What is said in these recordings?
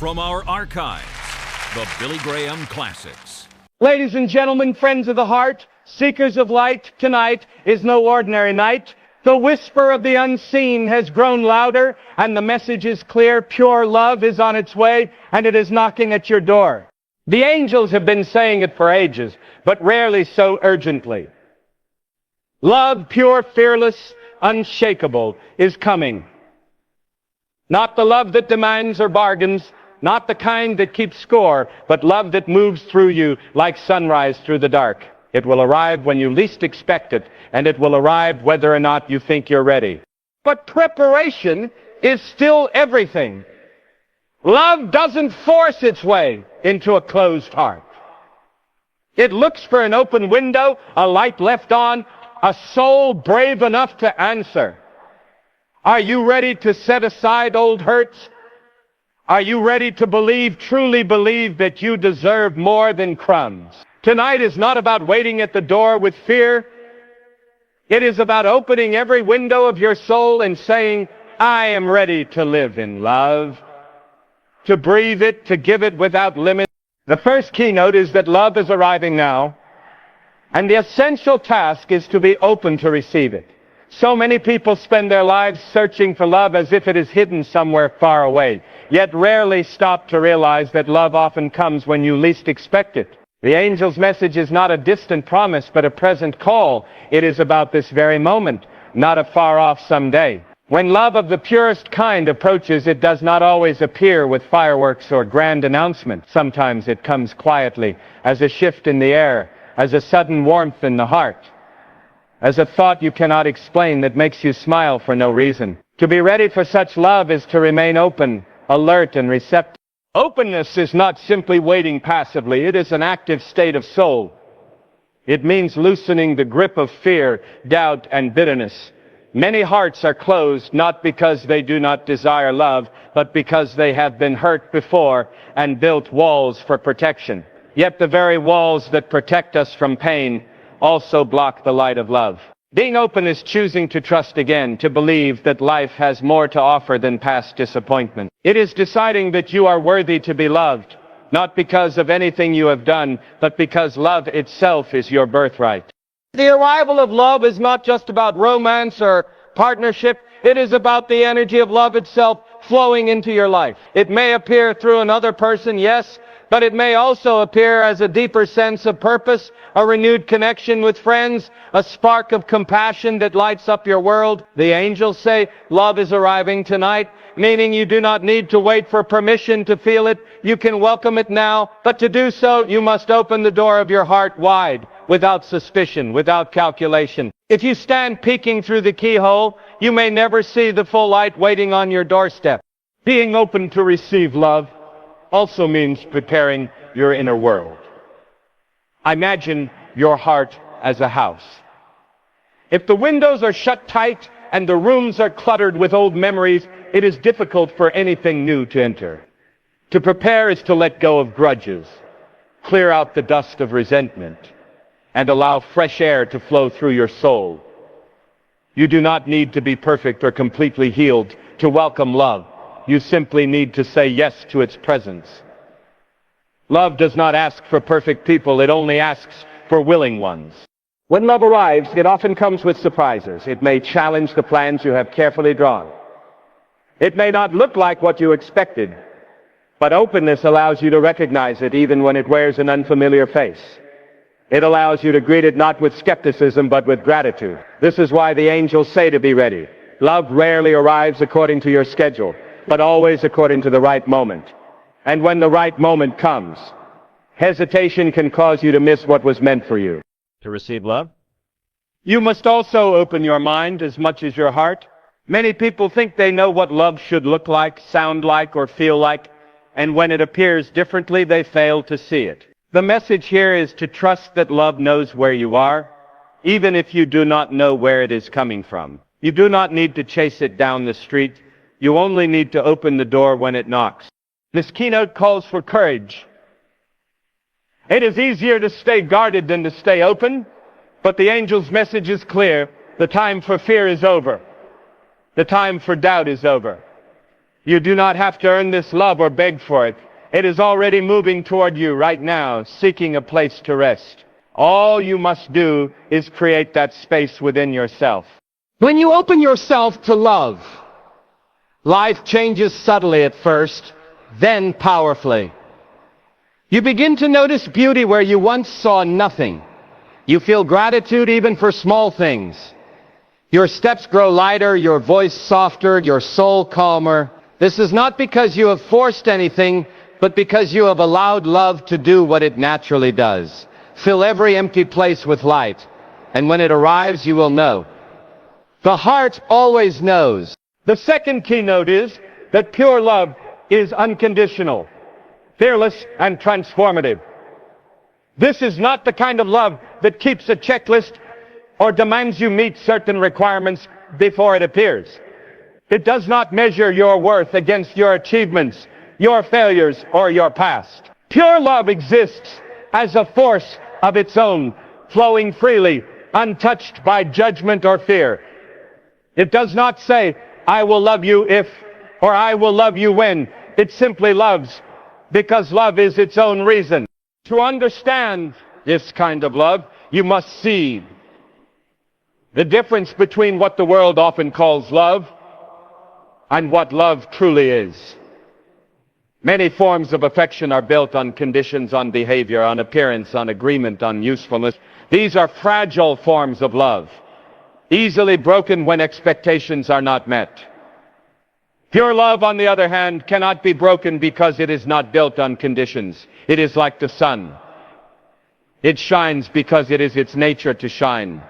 from our archives, the Billy Graham Classics. Ladies and gentlemen, friends of the heart, seekers of light, tonight is no ordinary night. The whisper of the unseen has grown louder, and the message is clear. Pure love is on its way, and it is knocking at your door. The angels have been saying it for ages, but rarely so urgently. Love, pure, fearless, unshakable, is coming. Not the love that demands or bargains, not the kind that keeps score, but love that moves through you like sunrise through the dark. It will arrive when you least expect it, and it will arrive whether or not you think you're ready. But preparation is still everything. Love doesn't force its way into a closed heart. It looks for an open window, a light left on, a soul brave enough to answer. Are you ready to set aside old hurts? Are you ready to believe, truly believe, that you deserve more than crumbs? Tonight is not about waiting at the door with fear. It is about opening every window of your soul and saying, I am ready to live in love, to breathe it, to give it without limit. The first keynote is that love is arriving now, and the essential task is to be open to receive it. So many people spend their lives searching for love as if it is hidden somewhere far away, yet rarely stop to realize that love often comes when you least expect it. The angel's message is not a distant promise, but a present call. It is about this very moment, not a far-off someday. When love of the purest kind approaches, it does not always appear with fireworks or grand announcement. Sometimes it comes quietly, as a shift in the air, as a sudden warmth in the heart, as a thought you cannot explain that makes you smile for no reason. To be ready for such love is to remain open, alert, and receptive. Openness is not simply waiting passively. It is an active state of soul. It means loosening the grip of fear, doubt, and bitterness. Many hearts are closed not because they do not desire love, but because they have been hurt before and built walls for protection. Yet the very walls that protect us from pain also block the light of love. Being open is choosing to trust again, to believe that life has more to offer than past disappointment. It is deciding that you are worthy to be loved, not because of anything you have done, but because love itself is your birthright. The arrival of love is not just about romance or partnership. It is about the energy of love itself flowing into your life. It may appear through another person, yes, but it may also appear as a deeper sense of purpose, a renewed connection with friends, a spark of compassion that lights up your world. The angels say love is arriving tonight, meaning you do not need to wait for permission to feel it. You can welcome it now, but to do so, you must open the door of your heart wide, without suspicion, without calculation. If you stand peeking through the keyhole, you may never see the full light waiting on your doorstep. Being open to receive love also means preparing your inner world. Imagine your heart as a house. If the windows are shut tight and the rooms are cluttered with old memories, it is difficult for anything new to enter. To prepare is to let go of grudges, clear out the dust of resentment, and allow fresh air to flow through your soul. You do not need to be perfect or completely healed to welcome love. You simply need to say yes to its presence. Love does not ask for perfect people, it only asks for willing ones. When love arrives, it often comes with surprises. It may challenge the plans you have carefully drawn. It may not look like what you expected, but openness allows you to recognize it even when it wears an unfamiliar face. It allows you to greet it not with skepticism, but with gratitude. This is why the angels say to be ready. Love rarely arrives according to your schedule, but always according to the right moment. And when the right moment comes, hesitation can cause you to miss what was meant for you. To receive love? You must also open your mind as much as your heart. Many people think they know what love should look like, sound like, or feel like, and when it appears differently, they fail to see it. The message here is to trust that love knows where you are, even if you do not know where it is coming from. You do not need to chase it down the street. You only need to open the door when it knocks. This keynote calls for courage. It is easier to stay guarded than to stay open, but the angel's message is clear. The time for fear is over. The time for doubt is over. You do not have to earn this love or beg for it. It is already moving toward you right now, seeking a place to rest. All you must do is create that space within yourself. When you open yourself to love, life changes subtly at first, then powerfully. You begin to notice beauty where you once saw nothing. You feel gratitude even for small things. Your steps grow lighter, your voice softer, your soul calmer. This is not because you have forced anything, but because you have allowed love to do what it naturally does. Fill every empty place with light, and when it arrives, you will know. The heart always knows. The second keynote is that pure love is unconditional, fearless, and transformative. This is not the kind of love that keeps a checklist or demands you meet certain requirements before it appears. It does not measure your worth against your achievements, your failures, or your past. Pure love exists as a force of its own, flowing freely, untouched by judgment or fear. It does not say, I will love you if, or I will love you when. It simply loves, because love is its own reason. To understand this kind of love, you must see the difference between what the world often calls love and what love truly is. Many forms of affection are built on conditions, on behavior, on appearance, on agreement, on usefulness. These are fragile forms of love, easily broken when expectations are not met. Pure love, on the other hand, cannot be broken because it is not built on conditions. It is like the sun. It shines because it is its nature to shine,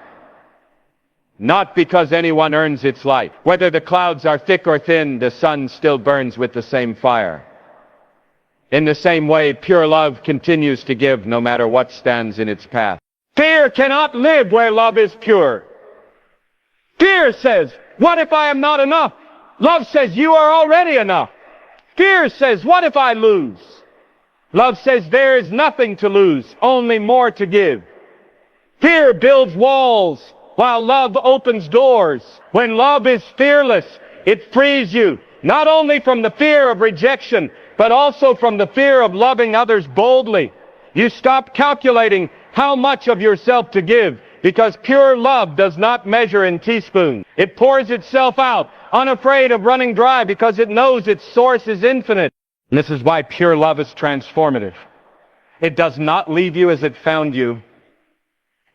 not because anyone earns its light. Whether the clouds are thick or thin, the sun still burns with the same fire. In the same way, pure love continues to give no matter what stands in its path. Fear cannot live where love is pure. Fear says, what if I am not enough? Love says, you are already enough. Fear says, what if I lose? Love says, there is nothing to lose, only more to give. Fear builds walls, while love opens doors. When love is fearless, it frees you, not only from the fear of rejection, but also from the fear of loving others boldly. You stop calculating how much of yourself to give, because pure love does not measure in teaspoons. It pours itself out, unafraid of running dry, because it knows its source is infinite. And this is why pure love is transformative. It does not leave you as it found you.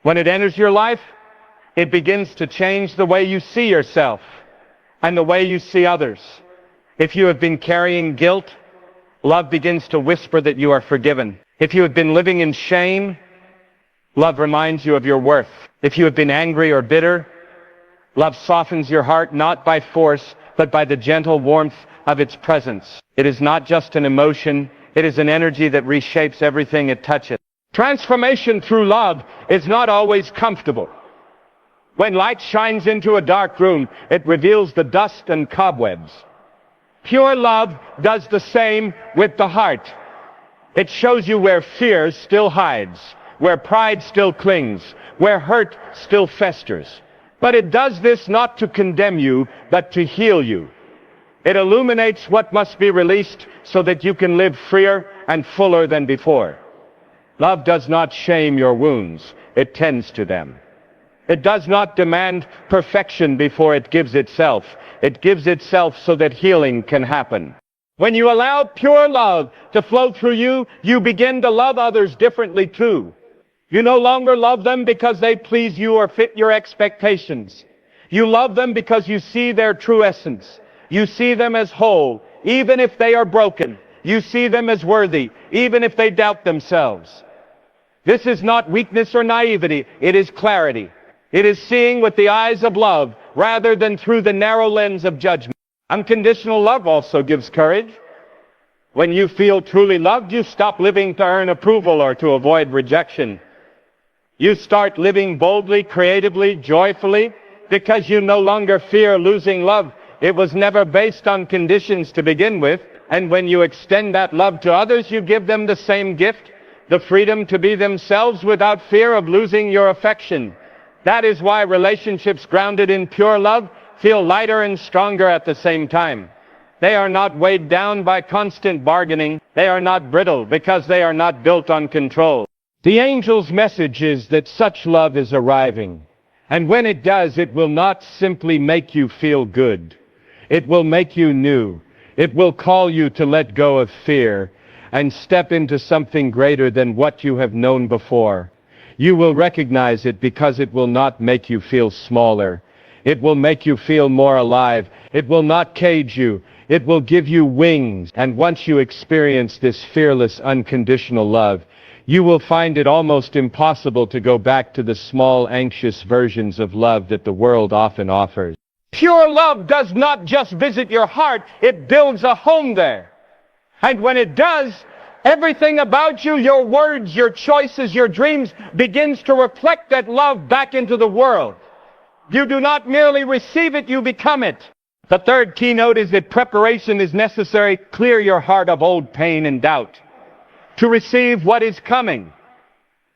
When it enters your life, it begins to change the way you see yourself and the way you see others. If you have been carrying guilt, love begins to whisper that you are forgiven. If you have been living in shame, love reminds you of your worth. If you have been angry or bitter, love softens your heart not by force, but by the gentle warmth of its presence. It is not just an emotion, it is an energy that reshapes everything it touches. Transformation through love is not always comfortable. When light shines into a dark room, it reveals the dust and cobwebs. Pure love does the same with the heart. It shows you where fear still hides, where pride still clings, where hurt still festers. But it does this not to condemn you, but to heal you. It illuminates what must be released so that you can live freer and fuller than before. Love does not shame your wounds, it tends to them. It does not demand perfection before it gives itself. It gives itself so that healing can happen. When you allow pure love to flow through you, you begin to love others differently too. You no longer love them because they please you or fit your expectations. You love them because you see their true essence. You see them as whole, even if they are broken. You see them as worthy, even if they doubt themselves. This is not weakness or naivety, it is clarity. It is seeing with the eyes of love rather than through the narrow lens of judgment. Unconditional love also gives courage. When you feel truly loved, you stop living to earn approval or to avoid rejection. You start living boldly, creatively, joyfully, because you no longer fear losing love. It was never based on conditions to begin with. And when you extend that love to others, you give them the same gift, the freedom to be themselves without fear of losing your affection. That is why relationships grounded in pure love feel lighter and stronger at the same time. They are not weighed down by constant bargaining. They are not brittle because they are not built on control. The angel's message is that such love is arriving. And when it does, it will not simply make you feel good. It will make you new. It will call you to let go of fear and step into something greater than what you have known before. You will recognize it because it will not make you feel smaller. It will make you feel more alive. It will not cage you. It will give you wings. And once you experience this fearless, unconditional love, you will find it almost impossible to go back to the small, anxious versions of love that the world often offers. Pure love does not just visit your heart, it builds a home there. And when it does, everything about you, your words, your choices, your dreams, begins to reflect that love back into the world. You do not merely receive it, you become it. The third keynote is that preparation is necessary. Clear your heart of old pain and doubt to receive what is coming.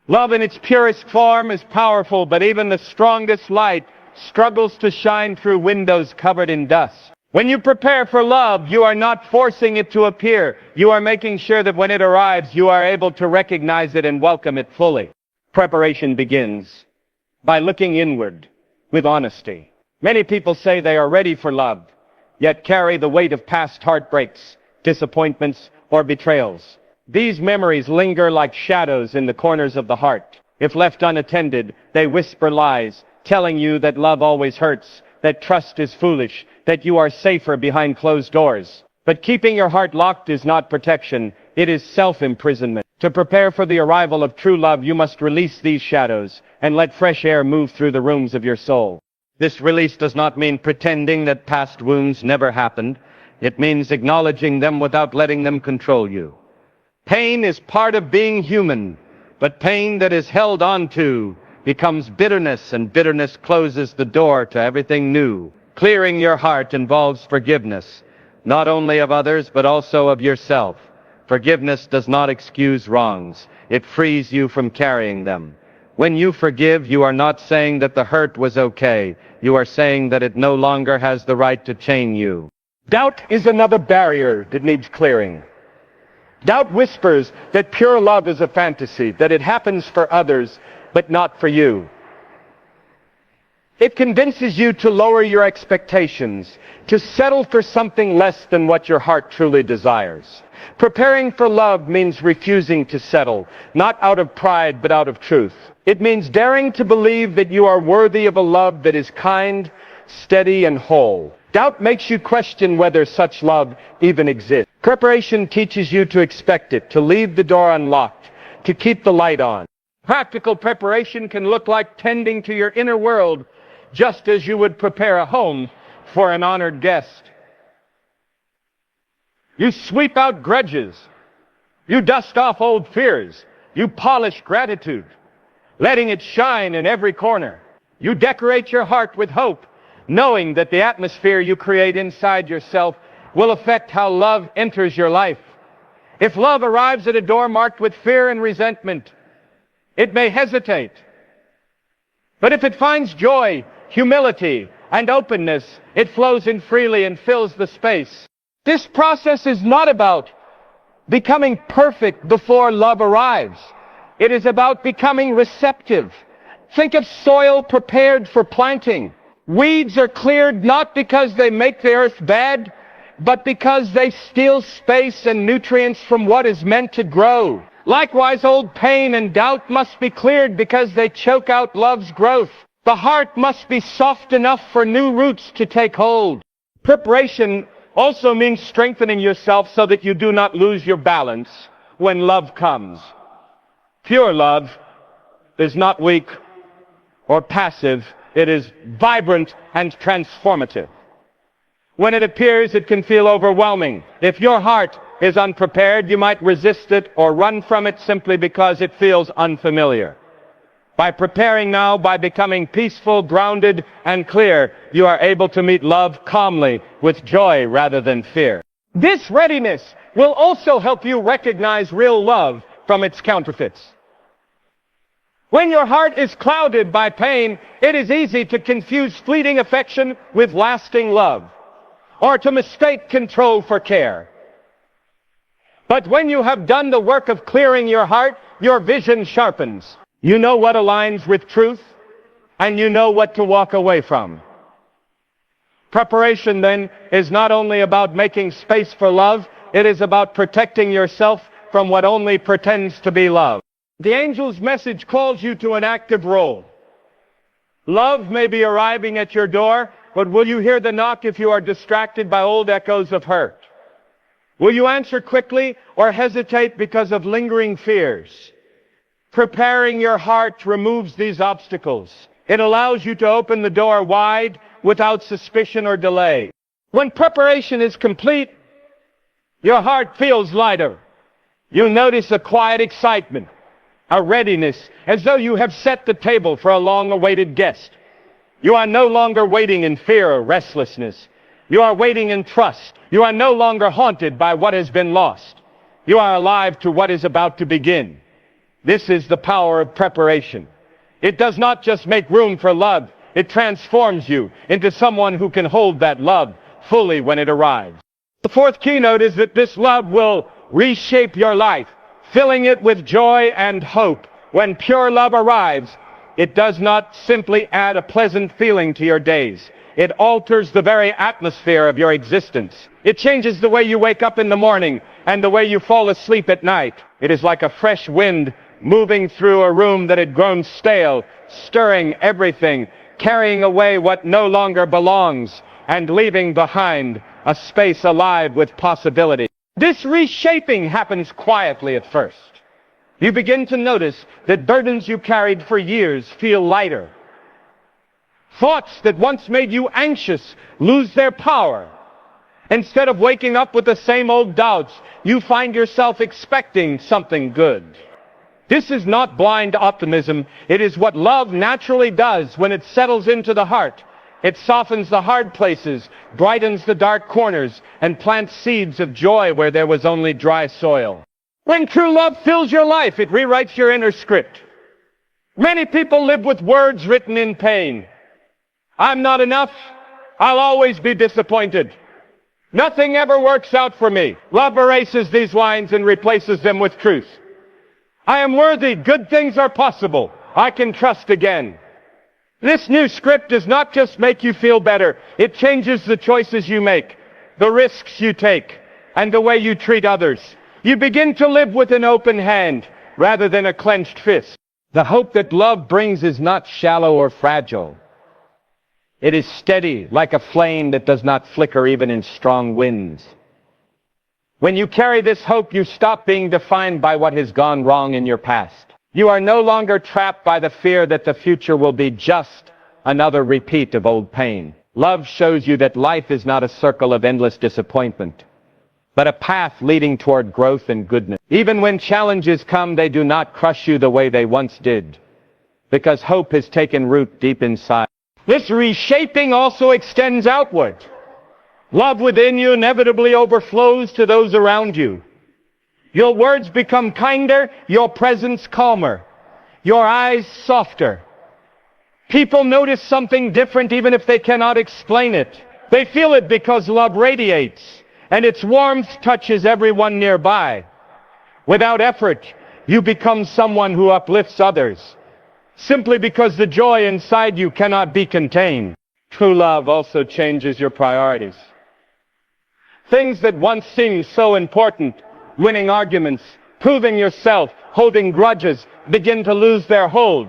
Love in its purest form is powerful, but even the strongest light struggles to shine through windows covered in dust. When you prepare for love, you are not forcing it to appear. You are making sure that when it arrives, you are able to recognize it and welcome it fully. Preparation begins by looking inward with honesty. Many people say they are ready for love, yet carry the weight of past heartbreaks, disappointments, or betrayals. These memories linger like shadows in the corners of the heart. If left unattended, they whisper lies, telling you that love always hurts, that trust is foolish, that you are safer behind closed doors. But keeping your heart locked is not protection, it is self-imprisonment. To prepare for the arrival of true love, you must release these shadows and let fresh air move through the rooms of your soul. This release does not mean pretending that past wounds never happened. It means acknowledging them without letting them control you. Pain is part of being human, but pain that is held onto becomes bitterness, and bitterness closes the door to everything new. Clearing your heart involves forgiveness, not only of others, but also of yourself. Forgiveness does not excuse wrongs. It frees you from carrying them. When you forgive, you are not saying that the hurt was okay. You are saying that it no longer has the right to chain you. Doubt is another barrier that needs clearing. Doubt whispers that pure love is a fantasy, that it happens for others, but not for you. It convinces you to lower your expectations, to settle for something less than what your heart truly desires. Preparing for love means refusing to settle, not out of pride, but out of truth. It means daring to believe that you are worthy of a love that is kind, steady, and whole. Doubt makes you question whether such love even exists. Preparation teaches you to expect it, to leave the door unlocked, to keep the light on. Practical preparation can look like tending to your inner world, just as you would prepare a home for an honored guest. You sweep out grudges. You dust off old fears. You polish gratitude, letting it shine in every corner. You decorate your heart with hope, knowing that the atmosphere you create inside yourself will affect how love enters your life. If love arrives at a door marked with fear and resentment, it may hesitate. But if it finds joy, humility, and openness, it flows in freely and fills the space. This process is not about becoming perfect before love arrives. It is about becoming receptive. Think of soil prepared for planting. Weeds are cleared not because they make the earth bad, but because they steal space and nutrients from what is meant to grow. Likewise, old pain and doubt must be cleared because they choke out love's growth. The heart must be soft enough for new roots to take hold. Preparation also means strengthening yourself so that you do not lose your balance when love comes. Pure love is not weak or passive. It is vibrant and transformative. When it appears, it can feel overwhelming. If your heart is unprepared, you might resist it or run from it simply because it feels unfamiliar. By preparing now, by becoming peaceful, grounded, and clear, you are able to meet love calmly, with joy rather than fear. This readiness will also help you recognize real love from its counterfeits. When your heart is clouded by pain, it is easy to confuse fleeting affection with lasting love. or to mistake control for care. But when you have done the work of clearing your heart, your vision sharpens. You know what aligns with truth, and you know what to walk away from. Preparation, then, is not only about making space for love, it is about protecting yourself from what only pretends to be love. The angel's message calls you to an active role. Love may be arriving at your door, but will you hear the knock if you are distracted by old echoes of hurt? Will you answer quickly or hesitate because of lingering fears? Preparing your heart removes these obstacles. It allows you to open the door wide without suspicion or delay. When preparation is complete, your heart feels lighter. You notice a quiet excitement, a readiness, as though you have set the table for a long-awaited guest. You are no longer waiting in fear or restlessness. You are waiting in trust. You are no longer haunted by what has been lost. You are alive to what is about to begin. This is the power of preparation. It does not just make room for love. It transforms you into someone who can hold that love fully when it arrives. The fourth keynote is that this love will reshape your life, filling it with joy and hope. When pure love arrives, it does not simply add a pleasant feeling to your days. It alters the very atmosphere of your existence. It changes the way you wake up in the morning and the way you fall asleep at night. It is like a fresh wind moving through a room that had grown stale, stirring everything, carrying away what no longer belongs, and leaving behind a space alive with possibility. This reshaping happens quietly at first. You begin to notice that burdens you carried for years feel lighter. Thoughts that once made you anxious lose their power. Instead of waking up with the same old doubts, you find yourself expecting something good. This is not blind optimism. It is what love naturally does when it settles into the heart. It softens the hard places, brightens the dark corners, and plants seeds of joy where there was only dry soil. When true love fills your life, it rewrites your inner script. Many people live with words written in pain. I'm not enough. I'll always be disappointed. Nothing ever works out for me. Love erases these lines and replaces them with truth. I am worthy. Good things are possible. I can trust again. This new script does not just make you feel better. It changes the choices you make, the risks you take, and the way you treat others. You begin to live with an open hand rather than a clenched fist. The hope that love brings is not shallow or fragile. It is steady, like a flame that does not flicker even in strong winds. When you carry this hope, you stop being defined by what has gone wrong in your past. You are no longer trapped by the fear that the future will be just another repeat of old pain. Love shows you that life is not a circle of endless disappointment, but a path leading toward growth and goodness. Even when challenges come, they do not crush you the way they once did, because hope has taken root deep inside. This reshaping also extends outward. Love within you inevitably overflows to those around you. Your words become kinder, your presence calmer, your eyes softer. People notice something different even if they cannot explain it. They feel it because love radiates, and its warmth touches everyone nearby. Without effort, you become someone who uplifts others, simply because the joy inside you cannot be contained. True love also changes your priorities. Things that once seemed so important, winning arguments, proving yourself, holding grudges, begin to lose their hold.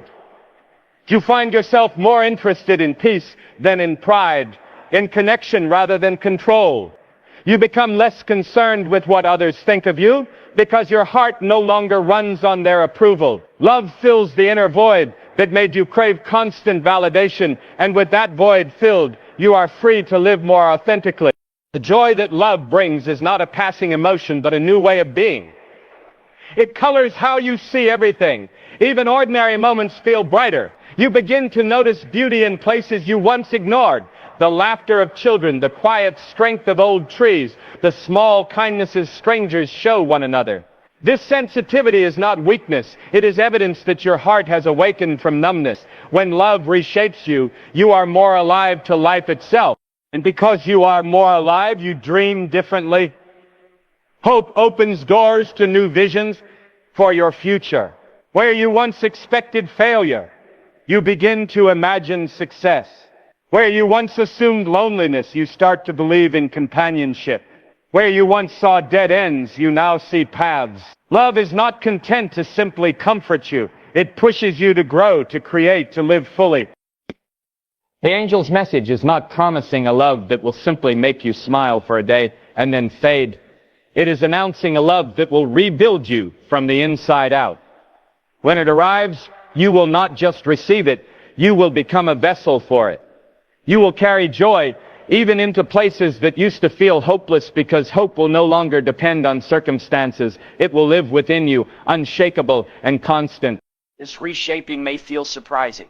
You find yourself more interested in peace than in pride, in connection rather than control. You become less concerned with what others think of you because your heart no longer runs on their approval. Love fills the inner void that made you crave constant validation, and with that void filled, you are free to live more authentically. The joy that love brings is not a passing emotion, but a new way of being. It colors how you see everything. Even ordinary moments feel brighter. You begin to notice beauty in places you once ignored. The laughter of children, the quiet strength of old trees, the small kindnesses strangers show one another. This sensitivity is not weakness. It is evidence that your heart has awakened from numbness. When love reshapes you, you are more alive to life itself. And because you are more alive, you dream differently. Hope opens doors to new visions for your future. Where you once expected failure, you begin to imagine success. Where you once assumed loneliness, you start to believe in companionship. Where you once saw dead ends, you now see paths. Love is not content to simply comfort you. It pushes you to grow, to create, to live fully. The angel's message is not promising a love that will simply make you smile for a day and then fade. It is announcing a love that will rebuild you from the inside out. When it arrives, you will not just receive it, you will become a vessel for it. You will carry joy even into places that used to feel hopeless, because hope will no longer depend on circumstances. It will live within you, unshakable and constant. This reshaping may feel surprising.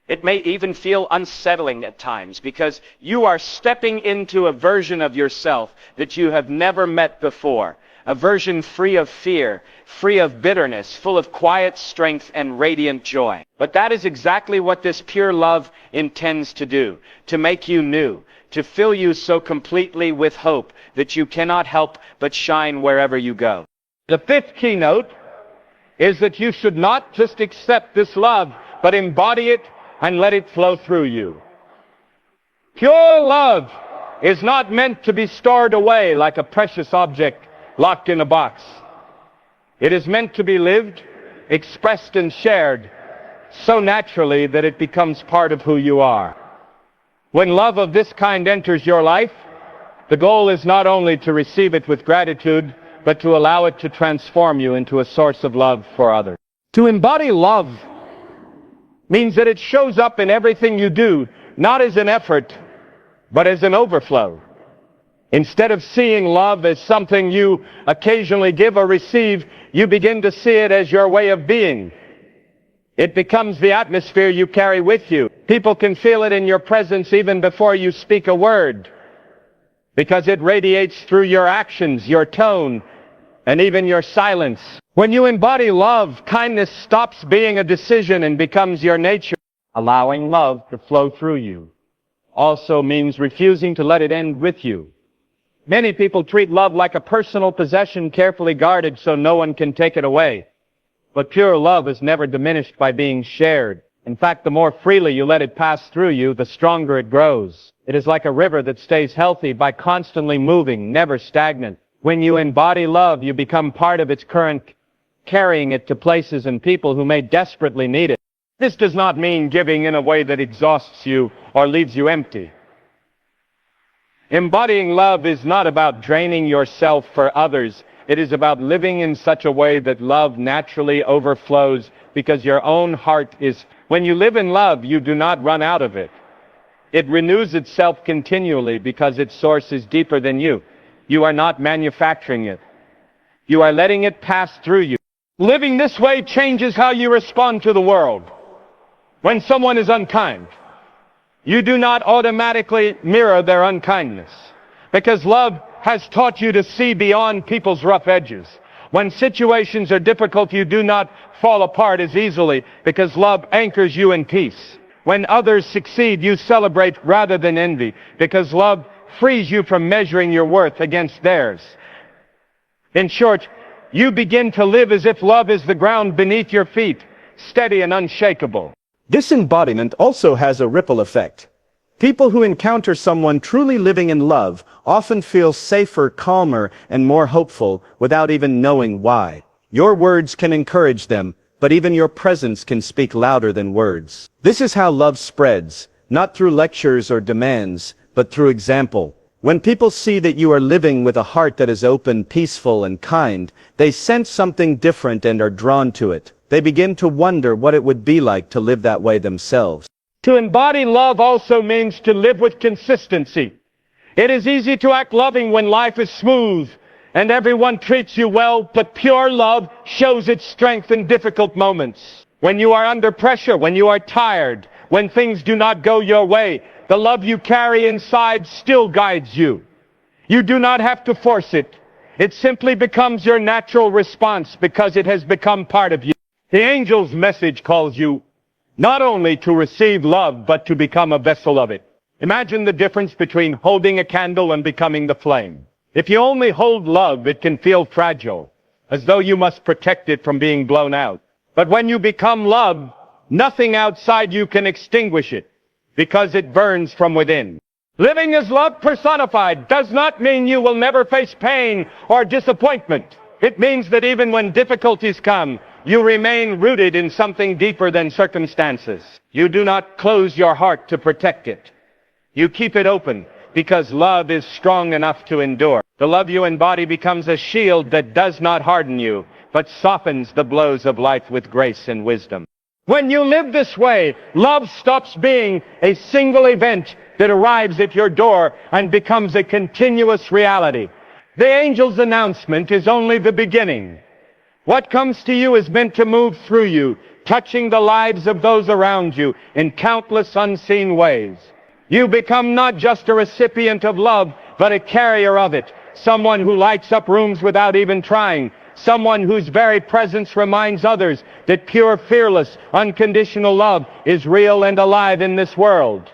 It may even feel unsettling at times, because you are stepping into a version of yourself that you have never met before. A version free of fear, free of bitterness, full of quiet strength and radiant joy. But that is exactly what this pure love intends to do, to make you new, to fill you so completely with hope that you cannot help but shine wherever you go. The fifth keynote is that you should not just accept this love, but embody it and let it flow through you. Pure love is not meant to be stored away like a precious object locked in a box. It is meant to be lived, expressed, and shared so naturally that it becomes part of who you are. When love of this kind enters your life, the goal is not only to receive it with gratitude, but to allow it to transform you into a source of love for others. To embody love means that it shows up in everything you do, not as an effort, but as an overflow. Instead of seeing love as something you occasionally give or receive, you begin to see it as your way of being. It becomes the atmosphere you carry with you. People can feel it in your presence even before you speak a word, because it radiates through your actions, your tone, and even your silence. When you embody love, kindness stops being a decision and becomes your nature. Allowing love to flow through you also means refusing to let it end with you. Many people treat love like a personal possession, carefully guarded so no one can take it away. But pure love is never diminished by being shared. In fact, the more freely you let it pass through you, the stronger it grows. It is like a river that stays healthy by constantly moving, never stagnant. When you embody love, you become part of its current, carrying it to places and people who may desperately need it. This does not mean giving in a way that exhausts you or leaves you empty. Embodying love is not about draining yourself for others. It is about living in such a way that love naturally overflows, because your own heart is... When you live in love, you do not run out of it. It renews itself continually because its source is deeper than you. You are not manufacturing it. You are letting it pass through you. Living this way changes how you respond to the world. When someone is unkind, you do not automatically mirror their unkindness, because love has taught you to see beyond people's rough edges. When situations are difficult, you do not fall apart as easily, because love anchors you in peace. When others succeed, you celebrate rather than envy, because love frees you from measuring your worth against theirs. In short, you begin to live as if love is the ground beneath your feet, steady and unshakable. This embodiment also has a ripple effect. People who encounter someone truly living in love often feel safer, calmer, and more hopeful without even knowing why. Your words can encourage them, but even your presence can speak louder than words. This is how love spreads, not through lectures or demands, but through example. When people see that you are living with a heart that is open, peaceful, and kind, they sense something different and are drawn to it. They begin to wonder what it would be like to live that way themselves. To embody love also means to live with consistency. It is easy to act loving when life is smooth and everyone treats you well, but pure love shows its strength in difficult moments. When you are under pressure, when you are tired, when things do not go your way, the love you carry inside still guides you. You do not have to force it. It simply becomes your natural response because it has become part of you. The angel's message calls you not only to receive love, but to become a vessel of it. Imagine the difference between holding a candle and becoming the flame. If you only hold love, it can feel fragile, as though you must protect it from being blown out. But when you become love, nothing outside you can extinguish it, because it burns from within. Living as love personified does not mean you will never face pain or disappointment. It means that even when difficulties come, you remain rooted in something deeper than circumstances. You do not close your heart to protect it. You keep it open because love is strong enough to endure. The love you embody becomes a shield that does not harden you, but softens the blows of life with grace and wisdom. When you live this way, love stops being a single event that arrives at your door and becomes a continuous reality. The angel's announcement is only the beginning. What comes to you is meant to move through you, touching the lives of those around you in countless unseen ways. You become not just a recipient of love, but a carrier of it. Someone who lights up rooms without even trying. Someone whose very presence reminds others that pure, fearless, unconditional love is real and alive in this world.